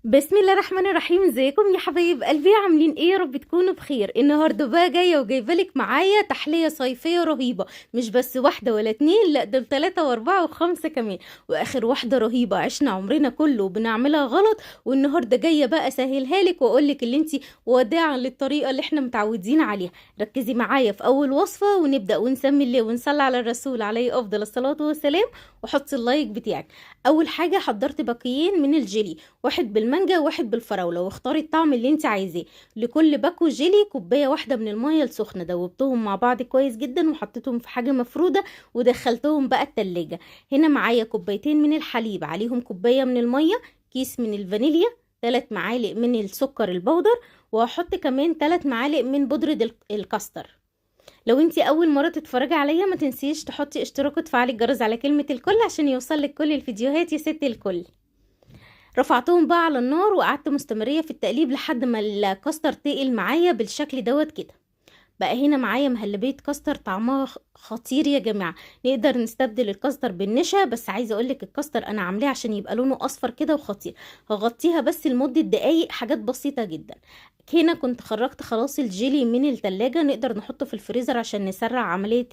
بسم الله الرحمن الرحيم. ازيكم يا حبايب قلبي؟ عاملين ايه؟ يا رب تكونوا بخير. النهارده بقى جايه وجايبه معايا تحليه صيفيه رهيبه، مش بس واحده ولا اتنين، لا دول تلاته واربعه وخمسه كمان. واخر واحده رهيبه عشنا عمرنا كله بنعملها غلط، والنهارده جايه بقى اسهلها لك واقول لك اللي انت وداعا للطريقه اللي احنا متعودين عليها. ركزي معايا في اول وصفه ونبدا ونسمي الله ونصلي على الرسول عليه افضل الصلاه والسلام، وحطي اللايك بتاعك. اول حاجه حضرت باكيين من الجيلي، واحد بالمانجا وواحد بالفراولة، واختاري الطعم اللي انت عايزاه. لكل باكو جيلي كوباية واحدة من المية السخنة، دوبتهم مع بعض كويس جدا وحطيتهم في حاجة مفرودة ودخلتهم بقى التلاجة. هنا معايا كوبايتين من الحليب، عليهم كوباية من المية، كيس من الفانيليا، 3 معالق من السكر البودر، وهحط كمان 3 معالق من بودرة الكاستر. لو انتي اول مرة تتفرجي عليا ما تنسيش تحطي اشتراك وتفعلي الجرس على كلمة الكل عشان يوصلك كل الفيديوهات يا ست الكل. رفعتهم بقى على النار وقعدت مستمرية في التقليب لحد ما الكاستر تقل معايا بالشكل دوت كده. بقى هنا معايا مهلبية كاستر طعمها خطير يا جماعة. نقدر نستبدل الكاستر بالنشا، بس عايزة اقولك الكاستر انا عاملاه عشان يبقى لونه اصفر كده وخطير. هغطيها بس لمدة دقايق، حاجات بسيطة جدا. هنا كنت خرجت خلاص الجيلي من التلاجة، نقدر نحطه في الفريزر عشان نسرع عملية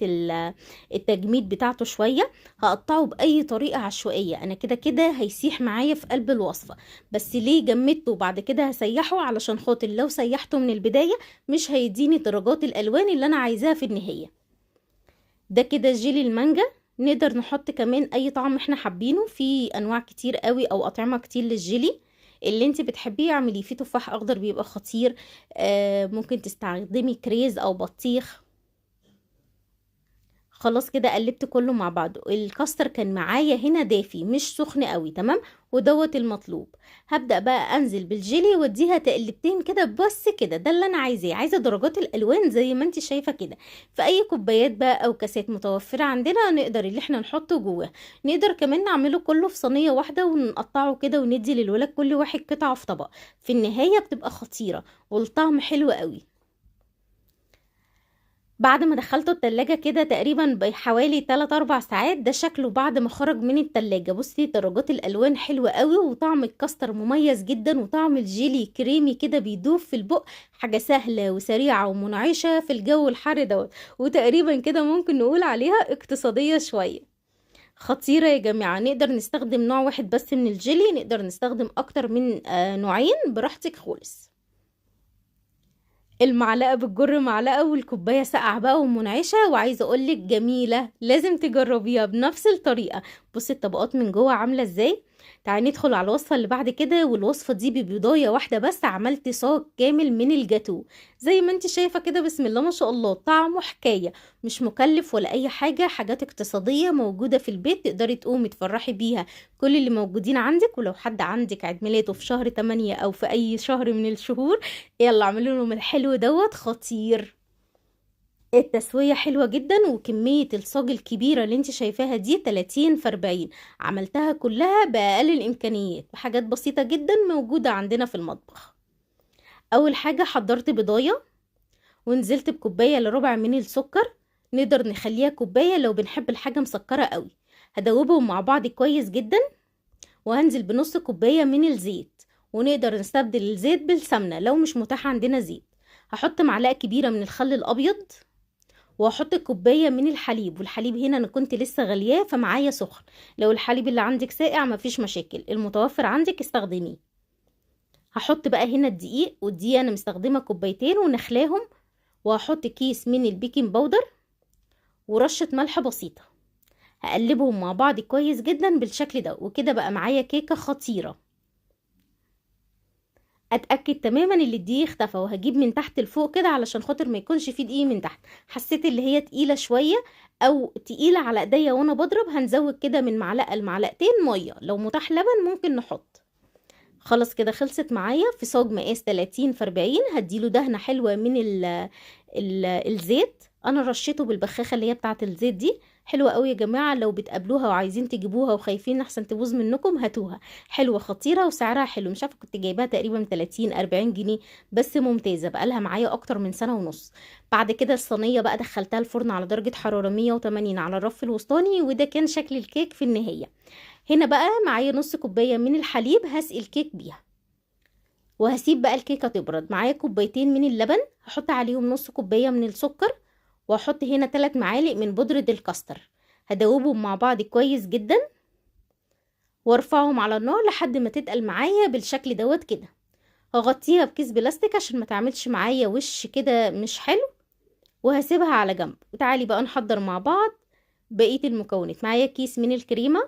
التجميد بتاعته شوية. هقطعه بأي طريقة عشوائية، انا كده كده هيسيح معايا في قلب الوصفة. بس ليه جمدته وبعد كده هسيحه؟ علشان خاطر لو سيحته من البداية مش هيديني درجات الالوان اللي انا عايزاها في النهايه. ده كده جيلي المانجا. نقدر نحط كمان اي طعم احنا حابينه، في انواع كتير قوي او اطعمه كتير للجيلي. اللي انت بتحبيه اعمليه. في تفاح اخضر بيبقى خطير، ممكن تستخدمي كريز او بطيخ. خلاص كده قلبت كله مع بعضه. الكاستر كان معايا هنا دافي مش سخن قوي، تمام، ودوت المطلوب. هبدأ بقى انزل بالجيلي واديها تقلبتين كده، بس كده ده اللي انا عايزاه. عايزه درجات الالوان زي ما انت شايفه كده. في اي كوبايات بقى او كاسات متوفره عندنا نقدر اللي احنا نحطه جواه. نقدر كمان نعمله كله في صينيه واحده ونقطعه كده وندي للولاد كل واحد قطعه في طبق. في النهايه بتبقى خطيره والطعم حلو قوي. بعد ما دخلته التلاجة كده تقريبا بحوالي 3-4 ساعات، ده شكله بعد ما خرج من التلاجة. بصي درجات الالوان حلوة قوي، وطعم الكاستر مميز جدا، وطعم الجيلي كريمي كده بيدوب في البق. حاجة سهلة وسريعة ومنعشة في الجو الحر دوت، وتقريبا كده ممكن نقول عليها اقتصادية شوية. خطيرة يا جماعة. نقدر نستخدم نوع واحد بس من الجيلي، نقدر نستخدم اكتر من نوعين، براحتك خالص. المعلقه بتجر معلقه، والكوبايه ساقعه بقى ومنعشه، وعايزه اقولك جميله، لازم تجربيها بنفس الطريقه. بصي الطبقات من جوه عامله ازاي. تعالي ندخل على الوصفه اللي بعد كده، والوصفه دي ببيضايه واحده بس عملت صاج كامل من الجاتو. زي ما انت شايفه كده، بسم الله ما شاء الله، طعمه حكايه. مش مكلف ولا اي حاجه، حاجات اقتصاديه موجوده في البيت، تقدري تقومي تفرحي بيها كل اللي موجودين عندك. ولو حد عندك عيد ميلاده في شهر 8 او في اي شهر من الشهور، يلا اعملوا لهم الحلو دوت خطير. التسوية حلوة جدا، وكمية الصاج الكبيرة اللي انت شايفاها دي 30 في 40. عملتها كلها بأقل الإمكانيات بحاجات بسيطة جدا موجودة عندنا في المطبخ. أول حاجة حضرت بضاية، ونزلت بكوباية لربع من السكر. نقدر نخليها كوباية لو بنحب الحاجة مسكرة قوي. هدوبهم مع بعض كويس جدا، وهنزل بنص كوباية من الزيت. ونقدر نستبدل الزيت بالسمنة لو مش متاح عندنا زيت. هحط معلقة كبيرة من الخل الأبيض، وهحط كوباية من الحليب. والحليب هنا أنا كنت لسه غلياه فمعايا سخن. لو الحليب اللي عندك ساقع مفيش مشاكل، المتوفر عندك استخدميه. هحط بقى هنا الدقيق، والدقيق أنا مستخدمة كوبايتين ونخلاهم. وهحط كيس من البيكنج باودر ورشة ملح بسيطة. هقلبهم مع بعض كويس جدا بالشكل ده، وكده بقى معايا كيكة خطيرة. اتاكد تماما ان الدقيق اختفى، وهجيب من تحت لفوق كده علشان خاطر ما يكونش فيه دقيق من تحت. حسيت اللي هي تقيله شويه او تقيله على ايديا وانا بضرب، هنزود كده من معلقه لمعلقتين ميه، لو متاح لبن ممكن نحط. خلاص كده خلصت معايا في صاج مقاس 30 في 40. هديله دهنه حلوه من الزيت. انا رشيته بالبخاخه اللي هي بتاعه الزيت دي. حلوه قوي يا جماعه، لو بتقابلوها وعايزين تجيبوها وخايفين احسن تبوظ منكم هاتوها. حلوه خطيره وسعرها حلو، مش عارفه كنت جايباها تقريبا 30 40 جنيه، بس ممتازه بقالها معايا اكتر من سنه ونص. بعد كده الصينيه بقى دخلتها الفرن على درجه حراره 180 على الرف الوسطاني، وده كان شكل الكيك في النهايه. هنا بقى معايا نص كوبايه من الحليب هسقي الكيك بيها. وهسيب بقى الكيكه تبرد. معايا كوبايتين من اللبن، هحط عليهم نص كوبايه من السكر، وهحط هنا 3 معالق من بودره الكاستر. هدوبهم مع بعض كويس جدا، وارفعهم على النار لحد ما تتقل معايا بالشكل دوت كده. هغطيها بكيس بلاستيك عشان ما تعملش معايا وش كده مش حلو، وهسيبها على جنب. وتعالي بقى نحضر مع بعض بقية المكونات. معايا كيس من الكريمة،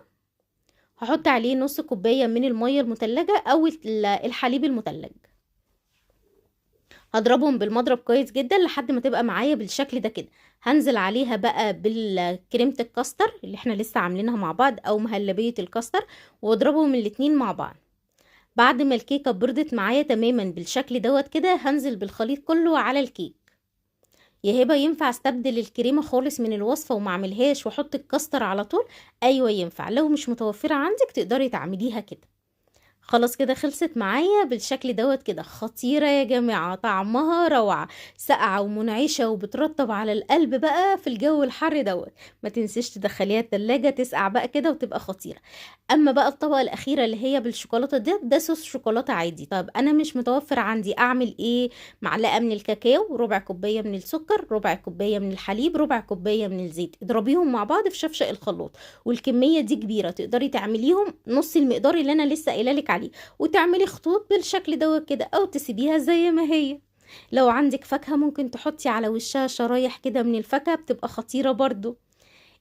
هحط عليه نص كوباية من المية المتلجة او الحليب المتلج. هضربهم بالمضرب كويس جدا لحد ما تبقى معايا بالشكل ده كده. هنزل عليها بقى بالكريمة الكاستر اللي احنا لسه عاملينها مع بعض او مهلبية الكاستر، واضربهم الاتنين مع بعض. بعد ما الكيكة بردت معايا تماما بالشكل دوت كده، هنزل بالخليط كله على الكيك. يا هبه ينفع استبدل الكريمه خالص من الوصفه وما اعملهاش واحط الكاستر على طول؟ ايوه ينفع، لو مش متوفره عندك تقدري تعمليها كده. خلاص كده خلصت معايا بالشكل دوت كده. خطيرة يا جماعة، طعمها روعة، ساقعة ومنعشة وبترطب على القلب بقى في الجو الحر دوت. ما تنسيش تدخليها التلاجة تسقع بقى كده وتبقى خطيرة. اما بقى الطبقة الاخيرة اللي هي بالشوكولاتة ده صوص شوكولاتة عادي. طب انا مش متوفر عندي، اعمل ايه؟ معلقة من الكاكاو، ربع كوباية من السكر، ربع كوباية من الحليب، ربع كوباية من الزيت. اضربيهم مع بعض في شفشق الخلاط. والكمية دي كبيرة، تقدري تعمليهم نص المقدار اللي انا لسه قايله لك عليه، وتعملي خطوط بالشكل دوت كده، او تسيبيها زي ما هي. لو عندك فاكهة ممكن تحطي على وشها شرايح كده من الفاكهة، بتبقى خطيرة برضو.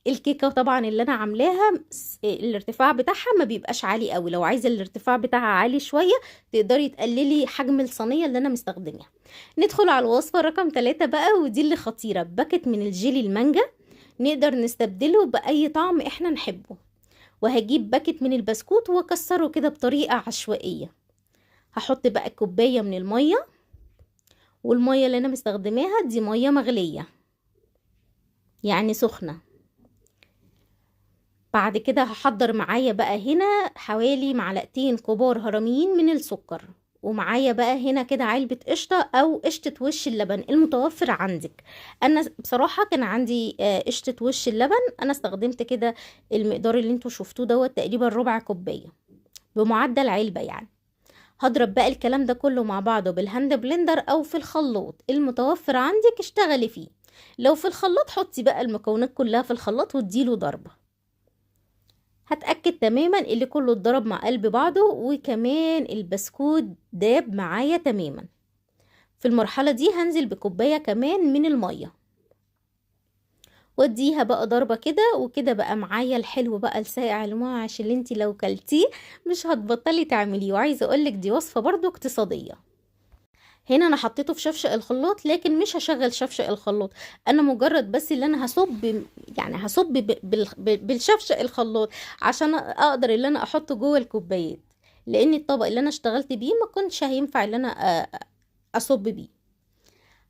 الكيكة طبعا اللي انا عاملاها الارتفاع بتاعها ما بيبقاش عالي قوي. لو عايزة الارتفاع بتاعها عالي شوية تقدري تقللي حجم الصينية اللي انا مستخدمها. ندخل على الوصفة رقم 3 بقى، ودي اللي خطيرة. باكت من الجيلي المانجا، نقدر نستبدله بأي طعم احنا نحبه. وهجيب باكت من البسكوت واكسره كده بطريقة عشوائية. هحط بقى كوباية من المية، والمية اللي انا مستخدماها دي مية مغلية يعني سخنة. بعد كده هحضر معايا بقى هنا حوالي معلقتين كبار هرميين من السكر، ومعايا بقى هنا كده علبة قشطة او قشطة وش اللبن المتوفر عندك. انا بصراحة كان عندي قشطة وش اللبن، انا استخدمت كده المقدار اللي انتوا شفتوه دوت، تقريبا ربع كوباية بمعدل علبة يعني. هضرب بقى الكلام ده كله مع بعضه بالهاند بلندر او في الخلاط المتوفر عندك اشتغلي فيه. لو في الخلاط حطي بقى المكونات كلها في الخلاط واديله ضربة. هتأكد تماما اللي كله اتضرب مع قلب بعضه، وكمان البسكوت داب معايا تماما. في المرحلة دي هنزل بكوباية كمان من المية، واديها بقى ضربة كده. وكده بقى معايا الحلو بقى الساقع المنعش اللي انتي لو كلتيه مش هتبطلي تعمليه. وعايزة اقولك دي وصفة برضو اقتصادية. هنا انا حطيته في شفشق الخلاط، لكن مش هشغل شفشق الخلاط. انا مجرد بس اللي انا هصب، يعني هصب بالشفشق الخلاط عشان اقدر اللي انا احطه جوه الكوبايات، لان الطبق اللي انا اشتغلت بيه ما كنتش هينفع اللي انا اصب بيه.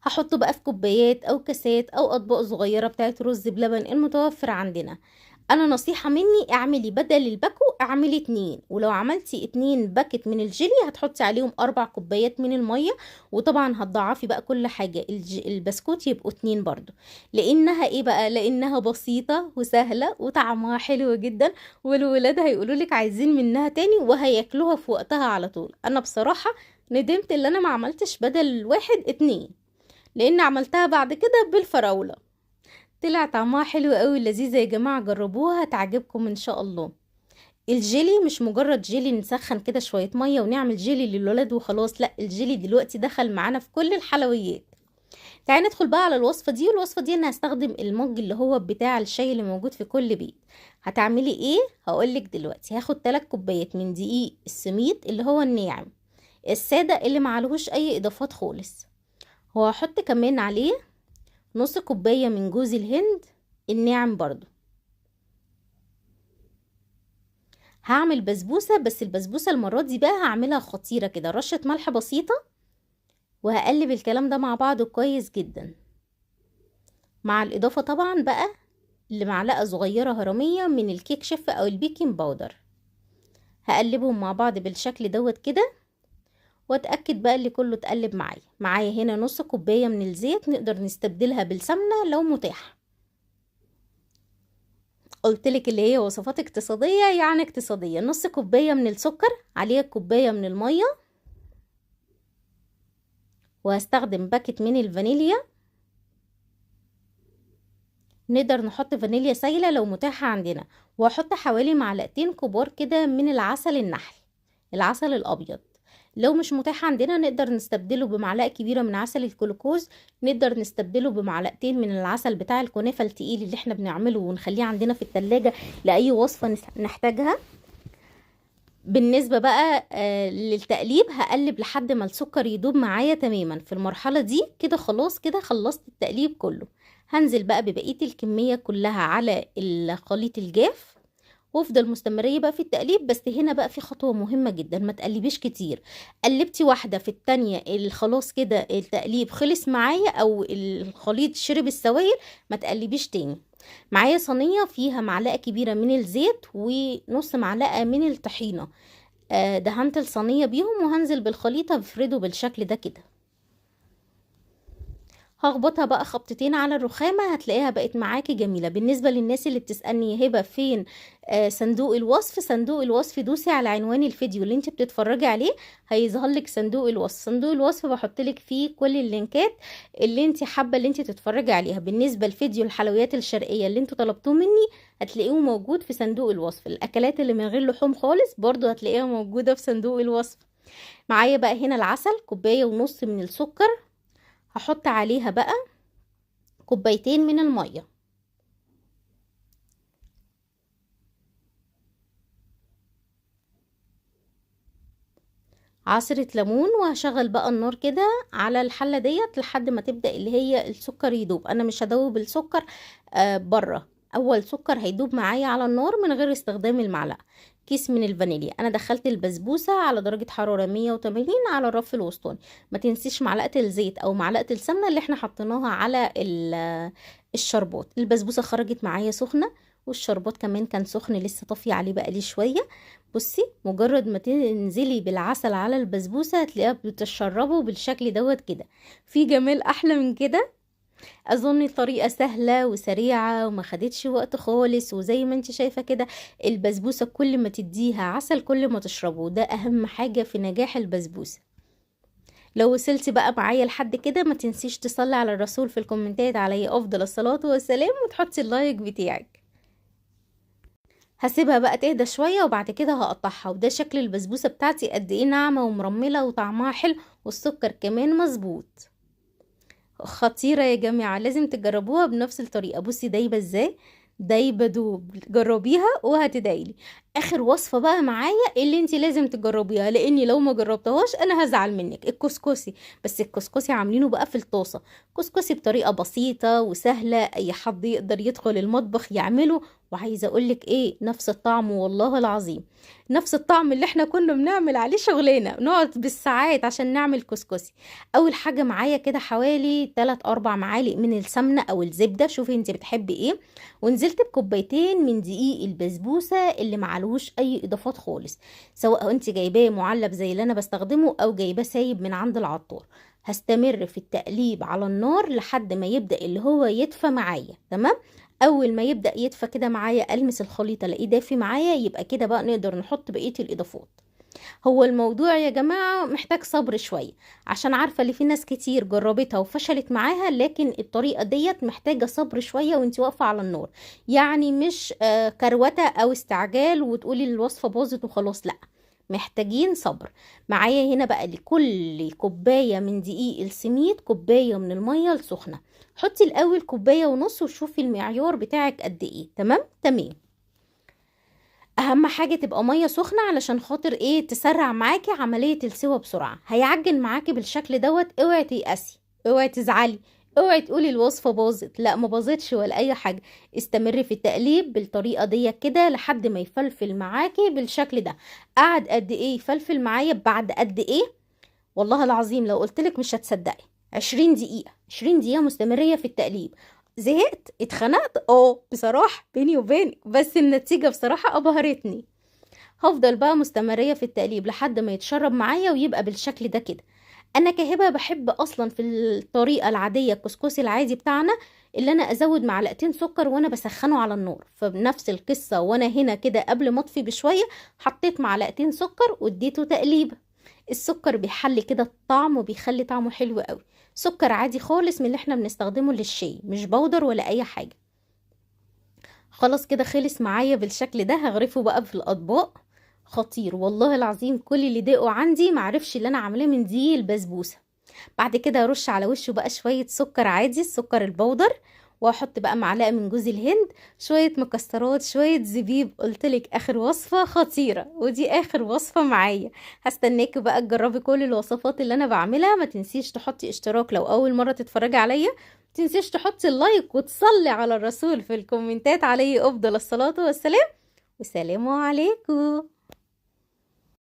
هحطه بقى في كوبايات او كاسات او اطباق صغيره بتاعت رز بلبن المتوفر عندنا. انا نصيحة مني اعملي بدل الباكو اعملي 2، ولو عملتي 2 باكت من الجيلي هتحطي عليهم 4 كوبايات من المية. وطبعا هتضعفي بقى كل حاجة، البسكوت يبقوا 2 برضو. لانها ايه بقى؟ لانها بسيطة وسهلة وطعمها حلو جدا، والولاد هيقولولك عايزين منها تاني وهياكلوها في وقتها على طول. انا بصراحة ندمت اللي انا ما عملتش بدل واحد 2، لان عملتها بعد كده بالفراولة. طلع طعمها حلو قوي لذيذة يا جماعة، جربوها هتعجبكم ان شاء الله. الجيلي مش مجرد جيلي نسخن كده شوية مية ونعمل جيلي للولاد وخلاص، لا، الجيلي دلوقتي دخل معانا في كل الحلويات. تعالي ندخل بقى على الوصفة دي. والوصفة دي انا هستخدم المج اللي هو بتاع الشاي اللي موجود في كل بيت. هتعملي ايه؟ هقولك دلوقتي. هاخد 3 كوبايات من دقيق السميد اللي هو الناعم السادة اللي معلهوش اي اضافات خالص، وهحط كمان عليه نص كوباية من جوز الهند الناعم برضو. هعمل بسبوسة، بس البسبوسة المرة دي بقى هعملها خطيرة كده، رشة ملح بسيطة. وهقلب الكلام ده مع بعضه كويس جدا، مع الإضافة طبعا بقى لمعلقة صغيرة هرمية من الكيك شيف أو البيكنج باودر. هقلبهم مع بعض بالشكل دوت كده، واتأكد بقى اللي كله اتقلب معايا. معايا هنا نص كوباية من الزيت، نقدر نستبدلها بالسمنة لو متاح. قلتلك اللي هي وصفات اقتصادية، يعني اقتصادية. نص كوباية من السكر، عليها كوباية من المية، وهستخدم باكت من الفانيليا. نقدر نحط فانيليا سايلة لو متاحة عندنا، وهحط حوالي معلقتين كبار كده من العسل النحل، العسل الابيض. لو مش متاح عندنا نقدر نستبدله بمعلقة كبيرة من عسل الجلوكوز، نقدر نستبدله بمعلقتين من العسل بتاع الكنافة التقيل اللي احنا بنعمله ونخليه عندنا في التلاجة لأي وصفة نحتاجها. بالنسبة بقى للتقليب، هقلب لحد ما السكر يدوب معايا تماما. في المرحلة دي كده خلاص، كده خلصت التقليب كله. هنزل بقى ببقية الكمية كلها على الخليط الجاف، وافضل مستمرية بقى في التقليب. بس هنا بقى في خطوة مهمة جدا، ما تقلبيش كتير. قلبتي واحدة في التانية خلاص كده التقليب خلص معايا او الخليط شرب السوائل، ما تقلبيش تاني. معايا صينية فيها معلقة كبيرة من الزيت ونص معلقة من الطحينة، دهنت الصينية بيهم، وهنزل بالخليط بفرده بالشكل ده كده. هخبطها بقى خبطتين على الرخامة، هتلاقيها بقت معاكي جميلة. بالنسبة للناس اللي بتسألني يا هبة فين صندوق الوصف، صندوق الوصف دوسي على عنوان الفيديو اللي انت بتتفرجي عليه، هيظهر لك صندوق الوصف. صندوق الوصف بحط لك فيه كل اللينكات اللي انت حابة اللي انت تتفرجي عليها. بالنسبة لفيديو الحلويات الشرقية اللي انتوا طلبتوه مني، هتلاقيه موجود في صندوق الوصف. الاكلات اللي من غير لحوم خالص برضو هتلاقيها موجودة في صندوق الوصف. معايا بقى هنا العسل، كوباية ونص من السكر، هحط عليها بقى كوبايتين من المية، عصرة ليمون، وهشغل بقى النار كده على الحلة ديت لحد ما تبدأ اللي هي السكر يدوب. انا مش هدوب السكر بره، اول سكر هيدوب معايا على النار من غير استخدام المعلقة. كيس من الفانيليا، انا دخلت البسبوسة على درجة حرارة 180 على الرف الوسطاني. ما تنسيش معلقة الزيت او معلقة السمنة اللي احنا حطيناها على الشربات. البسبوسة خرجت معايا سخنة، والشربات كمان كان سخن لسه طافي عليه بقالي شوية. بصي مجرد ما تنزلي بالعسل على البسبوسة هتلاقيها بتشربه بالشكل دوت كده. في جمال احلى من كده؟ اظن الطريقة سهلة وسريعة وما خدتش وقت خالص. وزي ما انت شايفة كده، البسبوسة كل ما تديها عسل كل ما تشربه، ده اهم حاجة في نجاح البسبوسة. لو وصلتي بقى معايا لحد كده، ما تنسيش تصلي على الرسول في الكومنتات عليه افضل الصلاة والسلام، وتحطي اللايك بتاعك. هسيبها بقى تهدى شوية وبعد كده هقطعها. وده شكل البسبوسة بتاعتي، قد ايه ناعمة ومرملة وطعمها حلو، والسكر كمان مظبوط. خطيرة يا جماعة، لازم تجربوها بنفس الطريقة. بصي دايبة ازاي، دايبة دوب. جربيها وهتدعيلي. اخر وصفة بقى معايا اللي انتي لازم تجربيها، لاني لو ما جربتهاش انا هزعل منك، الكسكسي. بس الكسكسي عاملينه بقى في الطاسة، كسكسي بطريقة بسيطة وسهلة، اي حد يقدر يدخل المطبخ يعمله. وعايزة اقولك ايه، نفس الطعم والله العظيم، نفس الطعم اللي احنا كنا بنعمل عليه شغلنا، نقعد بالساعات عشان نعمل كسكسي. اول حاجة معايا كده حوالي 3-4 معالق من السمنة او الزبدة، شوفي انت بتحبي ايه. ونزلت بكوبايتين من دقيق البسبوسة اللي معلهوش اي اضافات خالص، سواء انت جايباه معلب زي اللي انا بستخدمه او جايباه سايب من عند العطار. هستمر في التقليب على النار لحد ما يبدأ اللي هو يدفى معايا. تمام، اول ما يبدأ يدفى كده معايا، المس الخليط الاقيه دافي معايا، يبقى كده بقى نقدر نحط بقية الاضافات. هو الموضوع يا جماعة محتاج صبر شوية، عشان عارفة اللي في ناس كتير جربتها وفشلت معاها، لكن الطريقة ديت محتاجة صبر شوية وانت واقفة على النار. يعني مش كروتة او استعجال وتقولي الوصفة باظت وخلاص، لا، محتاجين صبر. معايا هنا بقى لكل كوباية من دقيق السميد كوباية من المية السخنة. حطي الاول كوباية ونص وشوفي المعيار بتاعك قد ايه. تمام تمام. اهم حاجة تبقى مية سخنة علشان خاطر ايه، تسرع معاكي عملية السوا بسرعة. هيعجن معاكي بالشكل دوت. اوعي تيأسي، اوعي تزعلي، اوعي تقولي الوصفة باظت، لا ما باظتش ولا اي حاجة. استمري في التقليب بالطريقة دي كده لحد ما يفلفل معاكي بالشكل ده. قعد قد ايه يفلفل معايا بعد قد ايه؟ والله العظيم لو قلتلك مش هتصدقي. 20 دقيقة، 20 دقيقة مستمرية في التقليب. زهقت، اتخنقت بصراحة بيني وبينك، بس النتيجة بصراحة ابهرتني. هفضل بقى مستمرية في التقليب لحد ما يتشرب معايا ويبقى بالشكل ده كده. انا كهبة بحب اصلا في الطريقة العادية الكسكسي العادي بتاعنا اللي انا ازود معلقتين سكر وانا بسخنه على النار. فبنفس القصة وانا هنا كده قبل ما اطفي بشوية حطيت معلقتين سكر واديته تقليبة. السكر بيحلي كده الطعم وبيخلي طعمه حلو قوي. سكر عادي خالص من اللي احنا بنستخدمه للشاي، مش بودر ولا اي حاجة. خلاص كده خلص معايا بالشكل ده. هغرفه بقى في الاطباق. خطير والله العظيم. كل اللي ضاقوا عندي معرفش اللي انا عاملاه من دي البسبوسه. بعد كده ارش على وشه بقى شويه سكر عادي، السكر البودر، واحط بقى معلقه من جوز الهند، شويه مكسرات، شويه زبيب. قلتلك اخر وصفه خطيره، ودي اخر وصفه معايا. هستناكي بقى تجربي كل الوصفات اللي انا بعملها. ما تنسيش تحطي اشتراك لو اول مره تتفرجي عليا. تنسيش تحطي اللايك وتصلي على الرسول في الكومنتات. عليه افضل الصلاة والسلام. والسلام عليكم.